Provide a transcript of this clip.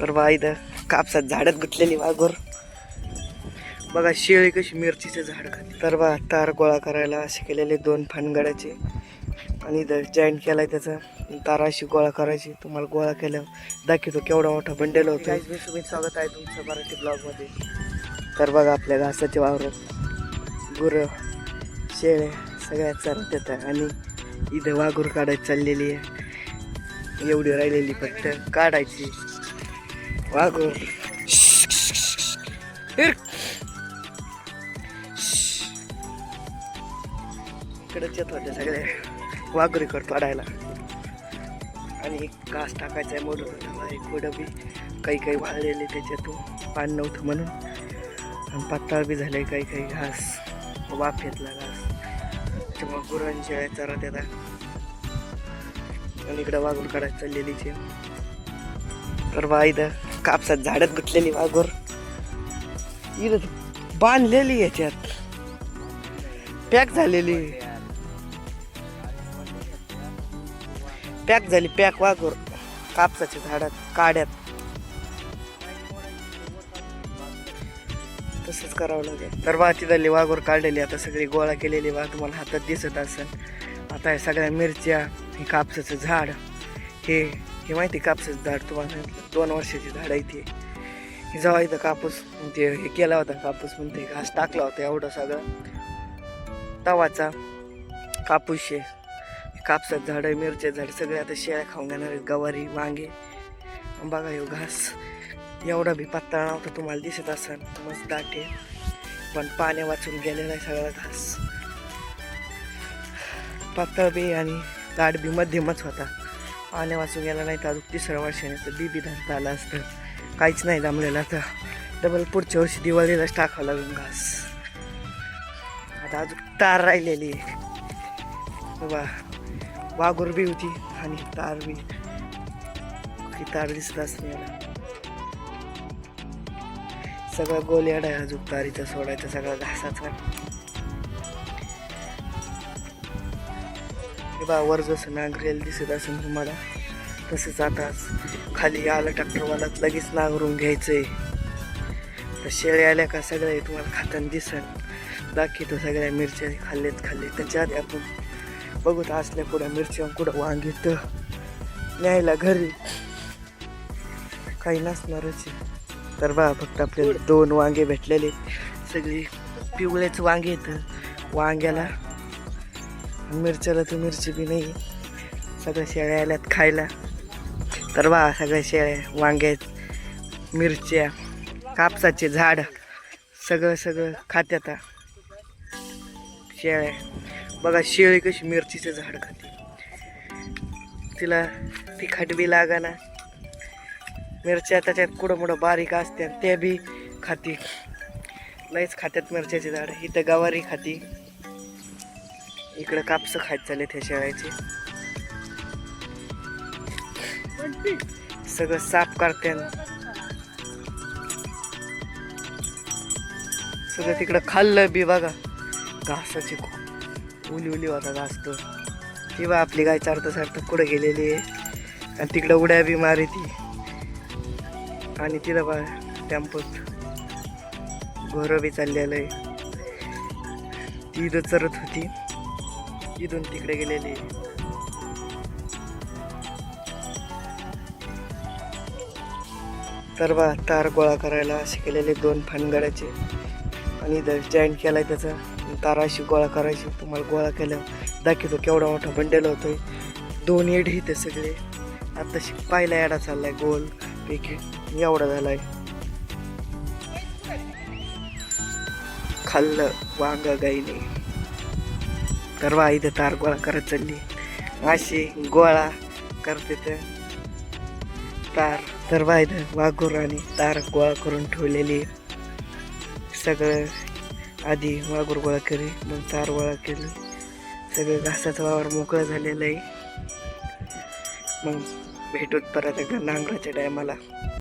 तर बा इथं कापसात झाडात गुतलेली वाघोर बघा. शेळी कशी मिरचीचे झाड खाते. तर बा तार गोळा करायला असे केलेले 2 फानगडाचे आणि इथं जॉईंट केलाय त्याचा. तार अशी गोळा करायची. तुम्हाला गोळा केल्यावर दाखवतो केवढा मोठा बंडेल होतो. मी स्वागत आहे तुमचं मराठी ब्लॉगमध्ये. तर बघा आपल्या घासाचे वावर, गुरं, शेळ्या सगळ्या चरत येतात आणि इथं वाघूर काढायची चाललेली आहे. एवढी राहिलेली फक्त काढायची वाघूर. इकडेच येत होते सगळे वाघुरी करतो काढायला आणि घास टाकायचा आहे. मोडून होता एक पुढं बी काही वाळलेले त्याच्यातून पाणी नव्हतं म्हणून, आणि पातळ बी झाले काही घास वाफेतला घास. त्याच्यामुळे गुरांनी शेळ्या चरत येतात आणि इकडं वाघूर काढायला चाललेलीचे. तर बा इथं कापसात झाडात गुतलेली वाघूर इथं बांधलेली, याच्यात पॅक झालेली, पॅक झाली पॅक वाघूर कापसाच्या झाडात काड्यात. तसंच करावं लागेल. तर बा तिथली वाघूर काढलेली आता सगळी गोळा केलेली वा तुम्हाला हातात दिसत असेल. आता हे सगळ्या मिरच्या, हे कापसाचं झाड, हे माहिती कापसाचं झाड तुम्हाला 2 वर्षाची झाड आहे ती. जेव्हा इथं कापूस ते हे केला होता, कापूस म्हणते घास टाकला होता एवढं सगळं तवाचा कापूस आहे. कापसात झाड, मिरच्या झाड सगळे आता शेळ्या खाऊन घेणार आहेत. गवारी, वांगे बघा. हे घास एवढा बी पातळ नव्हता, तुम्हाला दिसत असेल मस्त दाटे, पण पाणी वाचून गेलेला आहे सगळा घास. पातळ बी आणि दाट बी मध्यमच होता. पाणी वाचून गेला नाही तर अजून 3ऱ्या वर्षाने बी धरता आलं असतं. काहीच नाही जमलेलं. तर डबल पुढच्या वर्षी दिवाळीलाच टाकावं लागून घास. आता अजून तार राहिलेली आहे बघा. वाघूर बी होती आणि तार बी, तार दिसत असते मला. सगळं गोल आहे अजून तारीचा सोडायचा सगळा घासाचा. हे बा वर जसं नांगरेल दिसत असेल तुम्हाला, तसंच आता खाली आलं ट्रॅक्टरवाला लगेच नांगरून घ्यायचंय. तर शेळ्या आल्या का सगळ्या तुम्हाला खाताना दिसन दाखवतो. सगळ्या मिरच्या खाल्ले. त्याच्या आधी आपण बघू तर असल्या कुठं मिरच्या कुठं वांगी तर न्यायला घरी काही नसणारच. तर बा फक्त आपल्याला 2 वांगे भेटलेले, सगळी पिवळेच वांगे येतं. वांग्याला मिरच्याला तर मिरची बी नाही. सगळ्या शेळ्या आल्यात खायला. तर बा सगळ्या शेळ्या, वांग्या, मिरच्या, कापसाचे झाड सगळं खात्यात शेळ्या. बघा शेळी कशी मिरचीचे झाड खाते. तिला तिखट बी लागाना. मिरच्या त्याच्यात कुठं मोठं बारीक असते ते बी खाती. लयच खात्यात मिरच्याचे झाड. इथं गवारी खाती, इकडं कापसं खात चालले त्या शेळ्याचे. सगळं साफ करते, सगळं तिकडं खाल्लं बी बघा. घासाची उली होता घास तो. ती बा आपली गाय चारता कुठं गेलेली आहे आणि तिकडं उड्या बी मारी ती. आणि तिथं बा टेम्पोत घोरं बी चाललेलं आहे. ती इथं चरत होती, इथून तिकडे गेलेली. तर बा तार गोळा करायला असे केलेले 2 फानगडाचे आणि इथं जॉईंट केलाय त्याचा. तार अशी गोळा करायची. तुम्हाला गोळा केल्यावर दाखवतो केवढा मोठा बंडेल होतोय. 2 येडे इथे सगळे. आता पहिला येडा चाललाय गोल पैकी एवढा झालाय. खाल्लं वांगा गाईने. तर बा इथं तार गोळा करत चालली. अशी गोळा करते तर तार. तर बा इथं वाघूर आणि तार गोळा करून ठेवलेली. सगळं आधी वाघूर गोळा केली, मग तार गोळा केली. सगळं घासाचा वावर मोकळं झालेलं आहे. मग भेटूत परत एकदा नांगराच्या टायमाला.